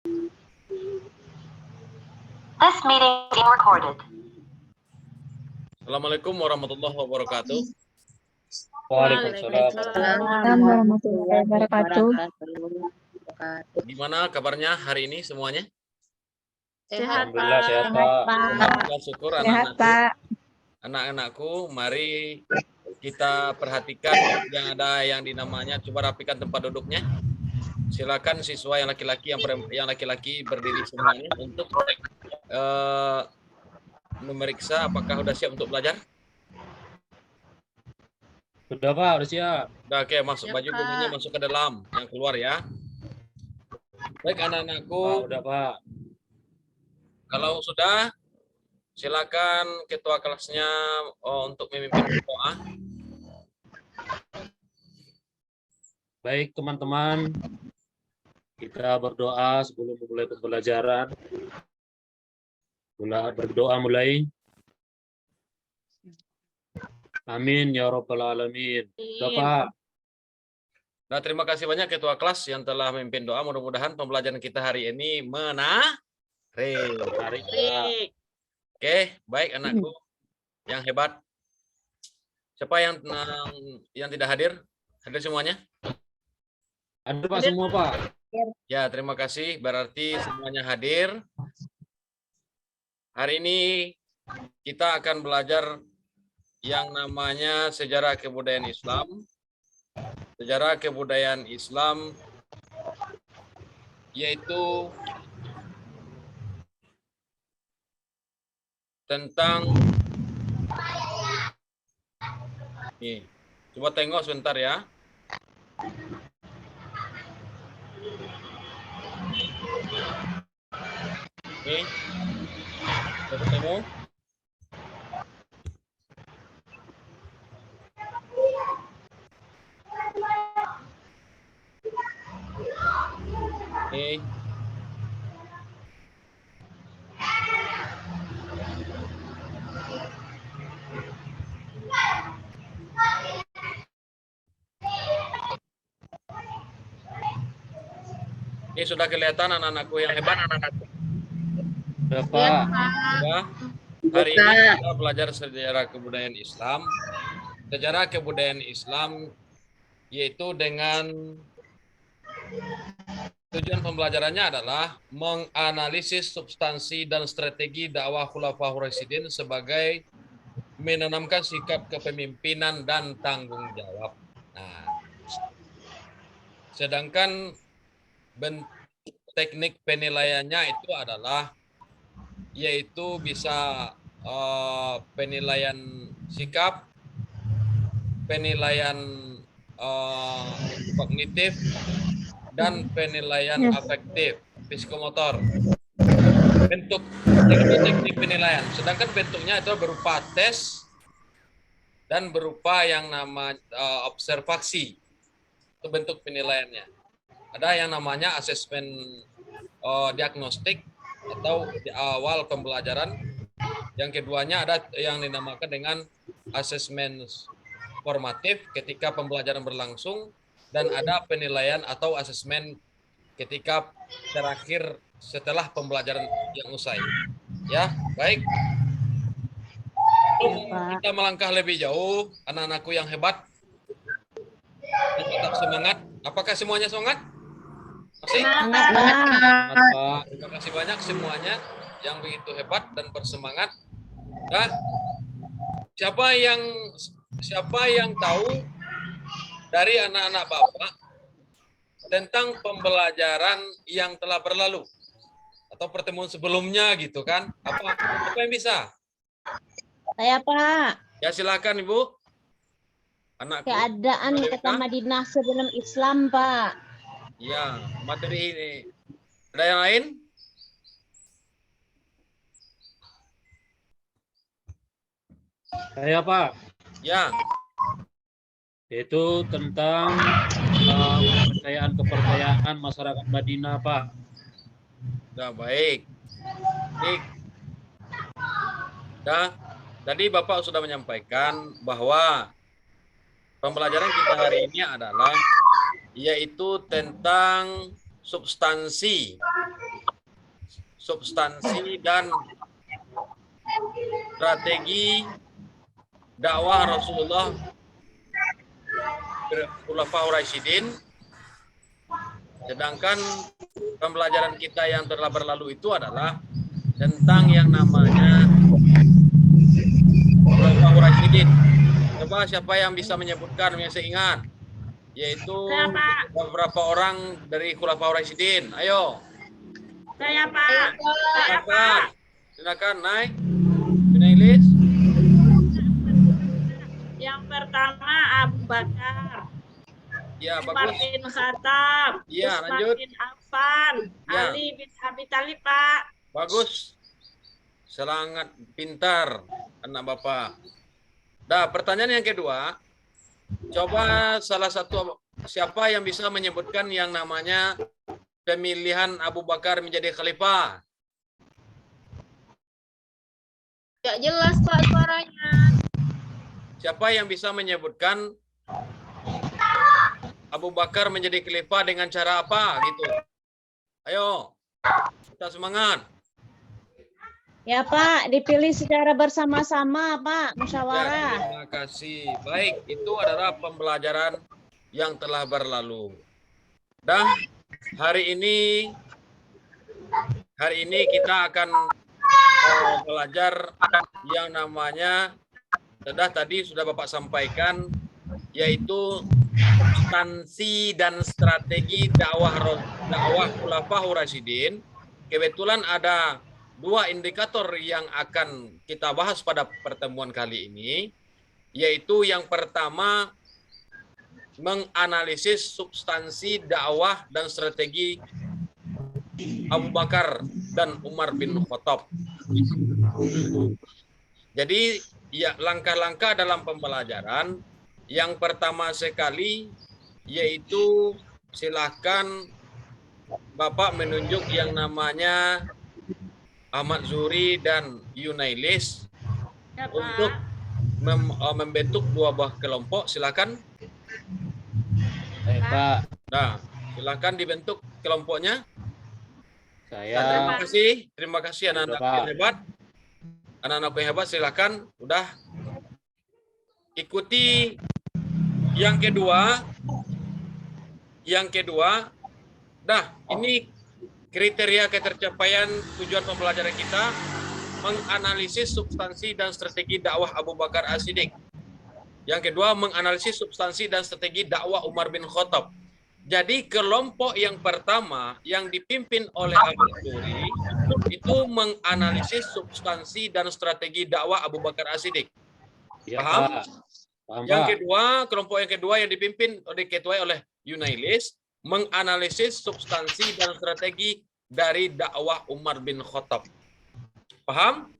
This meeting is being recorded. Assalamualaikum warahmatullahi wabarakatuh. Waalaikumsalam warahmatullahi wabarakatuh. Gimana kabarnya hari ini semuanya? Sehat, Alhamdulillah sehat, Pak. Alhamdulillah, syukur Sehat, anak-anakku. Pak. Anak-anakku, mari kita perhatikan yang dinamanya, coba rapikan tempat duduknya. Silakan siswa yang laki-laki yang laki-laki berdiri semuanya untuk memeriksa apakah sudah siap untuk belajar. Sudah, Pak, udah siap. Udah, oke, masuk Ya, baju Pak. bukunya masuk ke dalam, yang keluar ya. Baik anak-anakku, Pak, udah, Pak. kalau sudah, silakan ketua kelasnya untuk memimpin doa. Baik, teman-teman. Kita berdoa sebelum memulai pembelajaran. Berdoa mulai. Amin ya rabbal alamin. Udah, Pak. Nah, terima kasih banyak ketua kelas yang telah memimpin doa. Mudah-mudahan pembelajaran kita hari ini menarik. Mari, Pak. Oke, baik anakku yang hebat. Siapa yang tidak hadir? Hadir semuanya? Ada, Pak, semua, Pak. Ya, terima kasih. Berarti semuanya hadir. Hari ini kita akan belajar yang namanya sejarah kebudayaan Islam. Sejarah kebudayaan Islam yaitu tentang nih. Coba tengok sebentar ya. Nih. Coba ketemu. Nih. Ini sudah kelihatan anak-anakku yang hebat. Udah, Pak. Ya. Hari ini kita belajar sejarah kebudayaan Islam. Sejarah kebudayaan Islam yaitu dengan tujuan pembelajarannya adalah menganalisis substansi dan strategi dakwah Khulafaur Rasyidin sebagai menanamkan sikap kepemimpinan dan tanggung jawab. Nah, sedangkan teknik penilaiannya itu adalah yaitu bisa penilaian sikap, penilaian kognitif, dan penilaian afektif, psikomotor. Bentuk teknik penilaian, sedangkan bentuknya itu berupa tes dan berupa yang nama observasi. Itu bentuk penilaiannya. Ada yang namanya asesmen diagnostik atau di awal pembelajaran. Yang keduanya ada yang dinamakan dengan asesmen formatif ketika pembelajaran berlangsung, dan ada penilaian atau asesmen ketika terakhir setelah pembelajaran yang usai. Ya, baik. Kita melangkah lebih jauh, anak-anakku yang hebat. Tetap semangat. Apakah semuanya semangat? Masih? Semangat, Pak. Terima kasih banyak semuanya yang begitu hebat dan bersemangat. Nah, siapa yang tahu dari anak-anak Bapak tentang pembelajaran yang telah berlalu atau pertemuan sebelumnya gitu kan? Apa yang bisa? Saya, Pak. Ya, silakan Ibu. Anakku. Keadaan kota Madinah sebelum Islam, Pak. Ya, materi ini. Ada yang lain? Saya, Pak. Ya. Itu tentang kepercayaan masyarakat Madinah, Pak. Sudah, baik. Baik. Dah, tadi Bapak sudah menyampaikan bahwa pembelajaran kita hari ini adalah yaitu tentang substansi substansi dan strategi dakwah Rasulullah Khulafaur Rasyidin. Sedangkan pembelajaran kita yang telah berlalu itu adalah tentang yang namanya Khulafaur Rasyidin. Coba siapa yang bisa menyebutkan yang saya ingat, yaitu beberapa orang dari Khulafaur Rasyidin. Ayo. Saya Pak. Silakan. Silakan naik. Penulis. Yang pertama Abu Bakar. Ya, Umar bagus. bin Khattab. Ya, Utsman lanjut. bin Affan. Ya. Ali bin Abi Thalib, Pak. Bagus. Sangat pintar anak Bapak. Nah, pertanyaan yang kedua. Coba salah satu siapa yang bisa menyebutkan yang namanya pemilihan Abu Bakar menjadi khalifah? Tidak jelas Pak suaranya. Siapa yang bisa menyebutkan Abu Bakar menjadi khalifah dengan cara apa gitu? Ayo, kita semangat. Ya Pak, dipilih secara bersama-sama Pak, Ya, musyawarah. terima kasih. Baik, itu adalah pembelajaran yang telah berlalu. Dan hari ini kita akan belajar yang namanya tadi sudah Bapak sampaikan, yaitu substansi dan strategi dakwah Khulafaur Rasyidin. Kebetulan ada dua indikator yang akan kita bahas pada pertemuan kali ini, yaitu yang pertama menganalisis substansi dakwah dan strategi Abu Bakar dan Umar bin Khattab. Jadi ya, langkah-langkah dalam pembelajaran yang pertama sekali yaitu silakan Bapak menunjuk yang namanya Ahmad Zuri dan Yunailis Ya, Pak. untuk membentuk dua buah kelompok. Silakan. Baik, Pak. Nah, silakan dibentuk kelompoknya. Saya Terima kasih anak-anak yang hebat. Anak-anak yang hebat, silakan. Udah. Ikuti yang kedua. Nah, ini kriteria ketercapaian tujuan pembelajaran kita, menganalisis substansi dan strategi dakwah Abu Bakar As-Siddiq. Yang kedua, menganalisis substansi dan strategi dakwah Umar bin Khattab. Jadi kelompok yang pertama yang dipimpin oleh Ahmad Zuri itu menganalisis substansi dan strategi dakwah Abu Bakar As-Siddiq. Ya, Paham? Pak. Paham, Yang Pak. kedua, kelompok yang kedua yang dipimpin diketuai oleh Yunailis menganalisis substansi dan strategi dari dakwah Umar bin Khattab. Paham?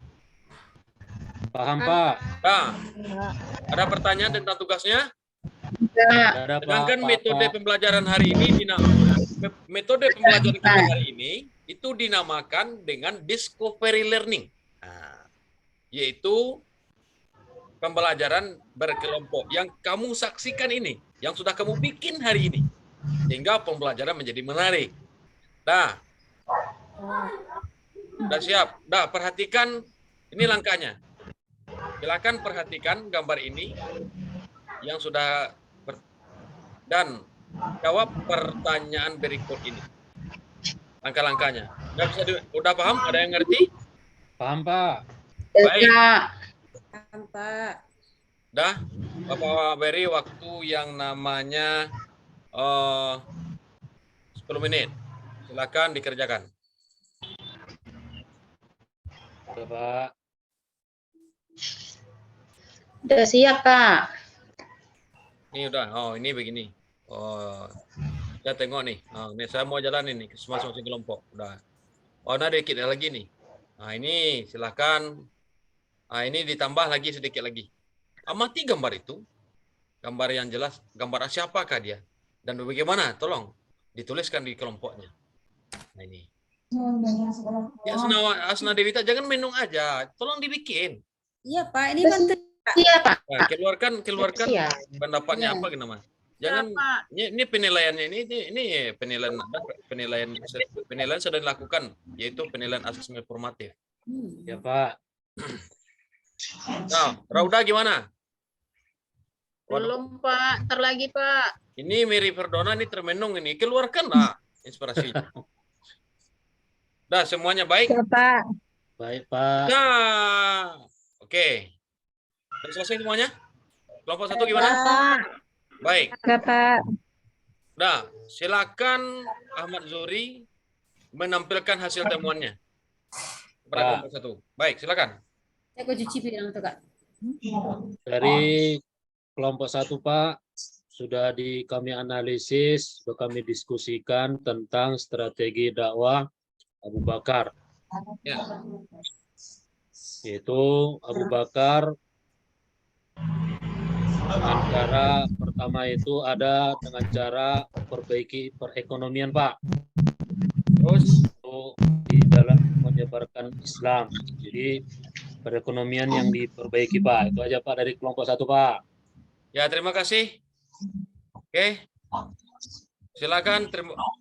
Paham, Pak. Nah, ada pertanyaan tentang tugasnya? Ada, Pak. Sedangkan Pak, metode Pak. pembelajaran hari ini kita hari ini itu dinamakan dengan discovery learning. Nah, yaitu pembelajaran berkelompok yang kamu saksikan ini, yang sudah kamu bikin hari ini. Sehingga pembelajaran menjadi menarik. Dah. Dah siap. Dah, perhatikan ini langkahnya. Silakan perhatikan gambar ini yang sudah dan jawab pertanyaan berikut ini. Langkah-langkahnya. Udah paham? Ada yang ngerti? Paham, Pak. Baik. Pak. Dah, Bapak beri waktu yang namanya 10 menit. Silakan dikerjakan. Oke, Pak. Udah siap, Kak. Ini udah. Oh, ini begini. Oh, saya tengok nih. Oh, ini saya mau jalan ini ke masing-masing kelompok. Udah. Oh, nah dikit lagi nih. Nah, ini silakan. Nah, ini ditambah lagi sedikit lagi. Amati gambar itu. Gambar yang jelas. Gambar siapakah dia? Dan bagaimana? Tolong dituliskan di kelompoknya. Nah, ini. Ya, Asna Devita, jangan menung aja. Tolong dibikin. Iya, Pak. Ini bantu. Siap, Pak. Nah, keluarkan Siap. pendapatnya apa, Mas? Jangan Pak. ini penilaiannya ini penilaian sudah dilakukan, yaitu penilaian asesmen formatif. Ya Pak. Nah, Rauda gimana? Waduh, Belum, Pak. Ntar lagi, Pak. ini Mary Verdona ini termenung ini. Keluarkanlah inspirasinya. Dah, semuanya baik? Ya, Pak. Baik Pak. Nah, oke. Sudah selesai semuanya? Kelompok 1 gimana? Pak. Baik. Ya, Pak. Nah, silakan Ahmad Zuri menampilkan hasil temuannya pada Pak. kelompok 1. Baik, silakan. Saya cuci piring tuh, Kak. Dari kelompok 1 Pak, sudah kami analisis, sudah kami diskusikan tentang strategi dakwah Abu Bakar. Ya. Yaitu Abu Bakar dengan cara pertama itu ada dengan cara memperbaiki perekonomian Pak. Terus, Itu di dalam menyebarkan Islam. Jadi perekonomian yang diperbaiki Pak. Itu aja Pak dari kelompok 1 Pak. ya terima kasih. Oke. Silakan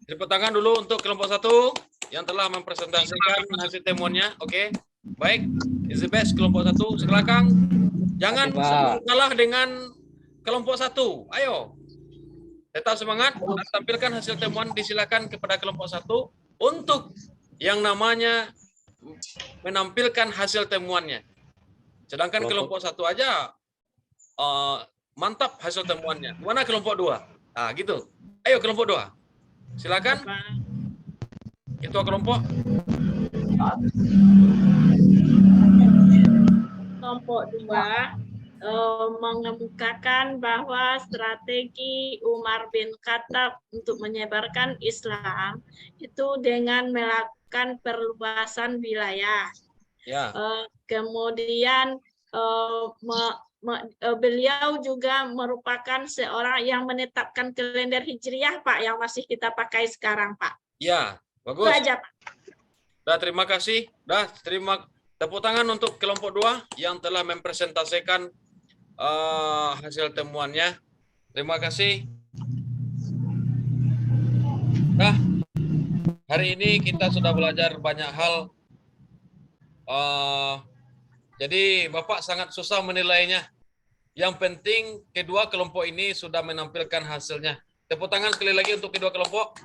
tepuk tangan dulu untuk kelompok 1 yang telah mempresentasikan hasil temuannya. Oke. Baik, is the best kelompok 1. Silakan. Jangan Terima kasih, Pak. kalah dengan kelompok 1. Ayo. Tetap semangat dan tampilkan hasil temuan. Disilakan kepada kelompok 1 untuk yang namanya menampilkan hasil temuannya. Sedangkan kelompok 1 aja mantap hasil temuannya. Mana kelompok 2? Nah, gitu. Ayo kelompok 2. Silakan. Ketua kelompok. Kelompok 2 mengemukakan bahwa strategi Umar bin Khattab untuk menyebarkan Islam itu dengan melakukan perluasan wilayah. Ya. Kemudian beliau juga merupakan seorang yang menetapkan kalender Hijriah, Pak, yang masih kita pakai sekarang, Pak. Ya, Itu bagus. aja, Pak. Dah, terima kasih. Dah, terima tepuk tangan untuk kelompok 2 yang telah mempresentasikan hasil temuannya. Terima kasih. Dah, hari ini kita sudah belajar banyak hal. Jadi Bapak sangat susah menilainya. Yang penting kedua kelompok ini sudah menampilkan hasilnya. Tepuk tangan sekali lagi untuk kedua kelompok.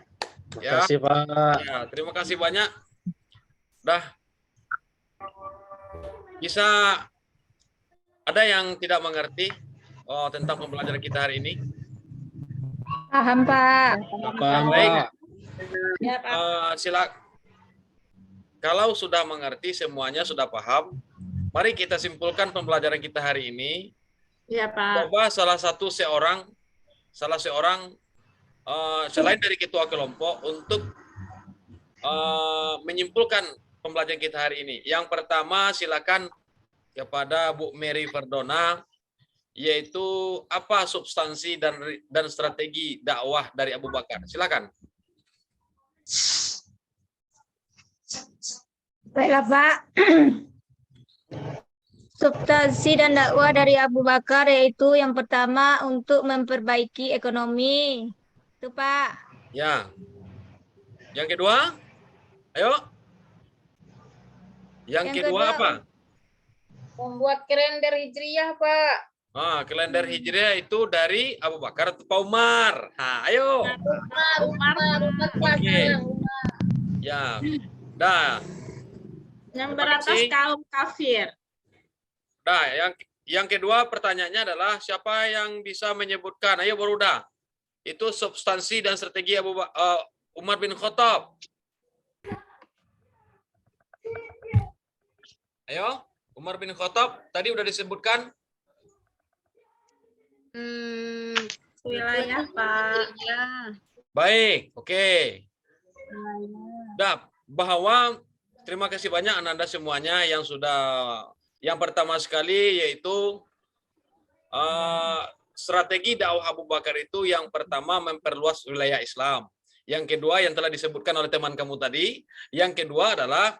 Terima kasih Pak. Ya, terima kasih banyak. Dah. Bisa ada yang tidak mengerti tentang pembelajaran kita hari ini? Paham, Pak. Paham Baik. Pak. Ya, Pak. Kalau sudah mengerti semuanya sudah paham, mari kita simpulkan pembelajaran kita hari ini. Ya, Pak. Coba salah seorang selain dari ketua kelompok untuk menyimpulkan pembelajaran kita hari ini. Yang pertama silakan kepada Bu Mary Verdona, yaitu apa substansi dan strategi dakwah dari Abu Bakar. Silakan. Baiklah, Pak. Substansi dan dakwah dari Abu Bakar yaitu yang pertama untuk memperbaiki ekonomi. Itu, Pak. Ya. Yang kedua? Ayo. Yang kedua apa? Membuat kalender Hijriah, Pak. Kalender Hijriah itu dari Abu Bakar atau Pak Umar? Ayo. Umar, Oke. Ya. Dah. Yang Terima beratas kasih. kaum kafir. Dah, yang kedua pertanyaannya adalah siapa yang bisa menyebutkan? Ayo Baruda. Itu substansi dan strategi Umar bin Khattab. Ayo, Umar bin Khattab tadi udah disebutkan. Wilayah, Pak. Baik, oke. Dah, bahwa terima kasih banyak Anda semuanya yang sudah. Yang pertama sekali yaitu strategi dakwah Abu Bakar itu yang pertama memperluas wilayah Islam. Yang kedua yang telah disebutkan oleh teman kamu tadi. Yang kedua adalah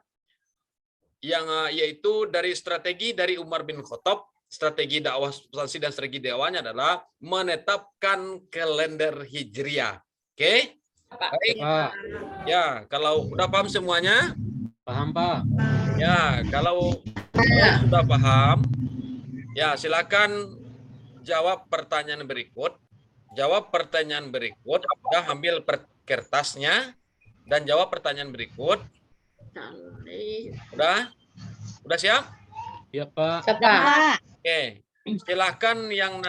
yaitu dari strategi dari Umar bin Khattab strategi dakwah, substansi dan strategi dakwahnya adalah menetapkan kalender Hijriah. Oke? Baik. Pak. Ya, kalau udah paham semuanya? Paham, Pak. Ya, kalau sudah paham, ya silakan jawab pertanyaan berikut. Jawab pertanyaan berikut. Udah ambil kertasnya dan jawab pertanyaan berikut. Udah? Udah siap? Iya, Pak. Pak. Oke. Silakan yang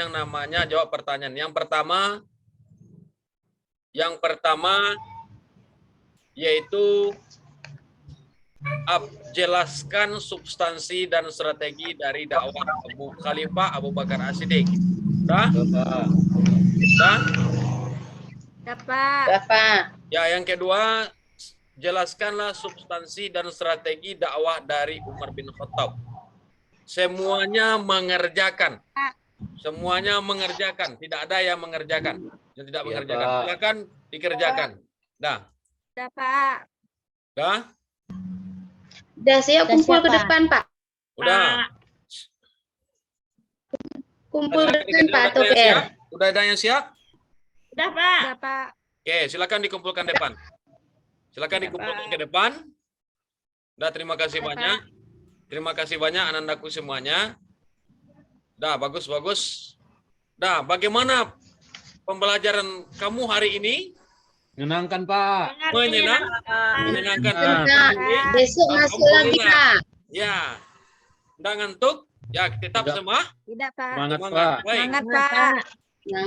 namanya jawab pertanyaan. Yang pertama yaitu jelaskan substansi dan strategi dari dakwah Khalifah Abu Bakar As-Siddiq. Udah? Pak. Udah? Dapat. Pak. Ya, yang kedua, jelaskanlah substansi dan strategi dakwah dari Umar bin Khattab. Semuanya mengerjakan. Semuanya mengerjakan. Tidak ada yang mengerjakan. Yang tidak Iya, mengerjakan. Pak. Silakan dikerjakan. Dah. Dapat. Dah? Udah siap kumpul ke depan, Pak. Udah. Kumpul ke depan, Pak Udah ada yang Toker. siap? Udah ada yang siap? Udah, Pak. Dapat. Oke, silakan dikumpulkan depan. Silakan dikumpulkan ke depan. Dah, terima kasih banyak. Terima kasih banyak anandaku semuanya. Dah, bagus. Dah, bagaimana pembelajaran kamu hari ini? Menyenangkan, Pak. Menyenangkan. Nah, besok masuk lagi, Pak. Ya. Udah ngantuk? Ya, tetap Tidak. semangat. Tidak, Pak. Semangat, Semangat. Pak. Baik. Semangat, Pak. Ya,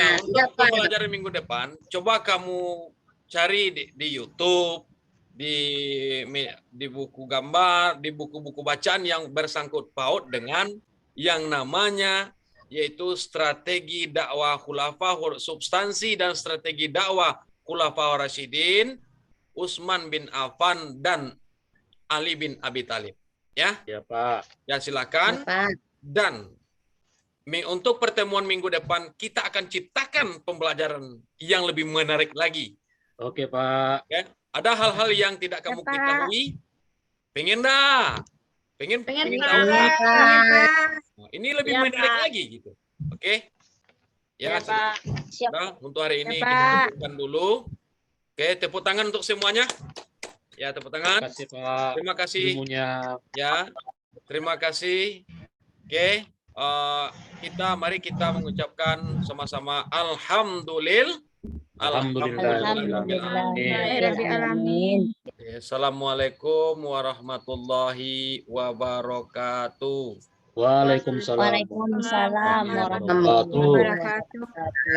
Nah, untuk iya, Pak. pembelajaran minggu depan, coba kamu cari di YouTube, di buku gambar, di buku-buku bacaan yang bersangkut paut dengan yang namanya yaitu strategi dakwah khulafa, substansi dan strategi dakwah khulafa Rasyidin, Utsman bin Affan dan Ali bin Abi Thalib. Ya, Iya, Pak. ya silakan. Pak. Dan untuk pertemuan minggu depan kita akan ciptakan pembelajaran yang lebih menarik lagi. Oke, Pak. Ya, ada hal-hal yang tidak kamu Pak. ketahui. Pengen dah. Pengen Pengen, tahu. Pak. Iya, Pak. Nah, ini lebih Ya, menarik Pak. lagi gitu. Oke? Ya, Ya, Pak. sudah untuk hari ini Ya, kita Pak. cukupkan dulu. Oke, tepuk tangan untuk semuanya. Ya, tepuk Terima tangan. kasih, Pak. Terima kasih. Ilmunya. Ya, terima kasih. Oke, mari kita mengucapkan sama-sama Alhamdulillah. Alhamdulillahirrahmanirrahim. Assalamualaikum warahmatullahi wabarakatuh. Waalaikumsalam. Waalaikumsalam warahmatullahi wabarakatuh. Wabarakatuh. wabarakatuh.